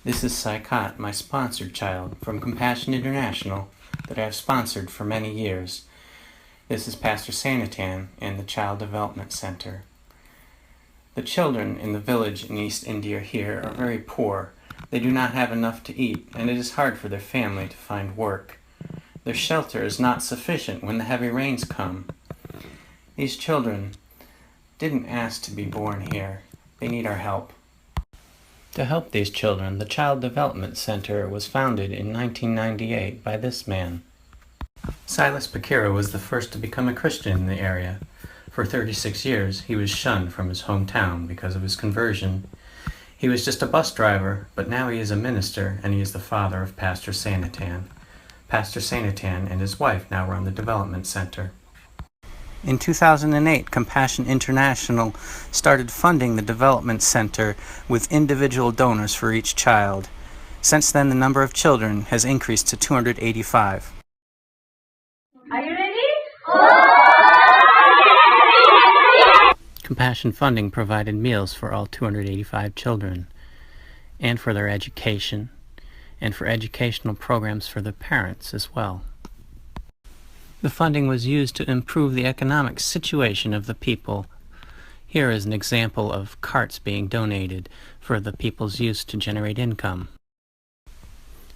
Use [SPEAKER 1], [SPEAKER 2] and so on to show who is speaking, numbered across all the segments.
[SPEAKER 1] This is Saikat, my sponsored child from Compassion International that I have sponsored for many years. This is Pastor Sanatan and the Child Development Center. The children in the village in East India here are very poor. They do not have enough to eat, and it is hard for their family to find work. Their shelter is not sufficient when the heavy rains come. These children didn't ask to be born here. They need our help. To help these children, the Child Development Center was founded in 1998 by this man. Silas Bakira was the first to become a Christian in the area. For 36 years, he was shunned from his hometown because of his conversion. He was just a bus driver, but now he is a minister, and he is the father of Pastor Sanatan. Pastor Sanatan and his wife now run the development center. In 2008, Compassion International started funding the development center with individual donors for each child. Since then, the number of children has increased to 285.
[SPEAKER 2] Are you ready?
[SPEAKER 1] Compassion funding provided meals for all 285 children, and for their education, and for educational programs for their parents as well. The funding was used to improve the economic situation of the people. Here is an example of carts being donated for the people's use to generate income.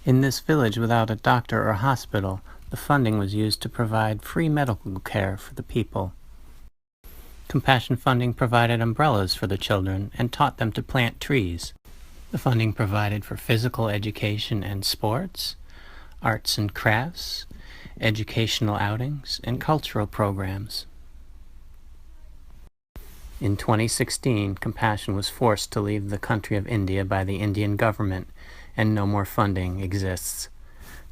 [SPEAKER 1] In this village without a doctor or hospital, the funding was used to provide free medical care for the people. Compassion funding provided umbrellas for the children and taught them to plant trees. The funding provided for physical education and sports, arts and crafts, educational outings, and cultural programs. In 2016, Compassion was forced to leave the country of India by the Indian government, and no more funding exists.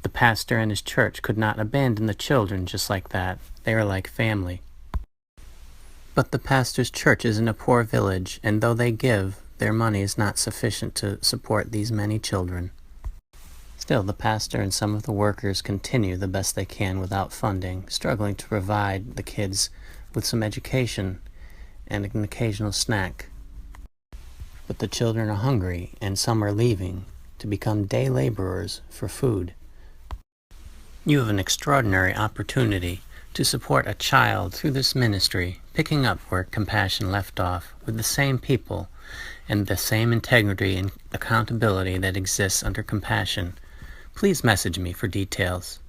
[SPEAKER 1] The pastor and his church could not abandon the children just like that. They are like family. But the pastor's church is in a poor village, and though they give, their money is not sufficient to support these many children. Still, the pastor and some of the workers continue the best they can without funding, struggling to provide the kids with some education and an occasional snack. But the children are hungry, and some are leaving to become day laborers for food. You have an extraordinary opportunity to support a child through this ministry, picking up where Compassion left off, with the same people and the same integrity and accountability that exists under Compassion. Please message me for details.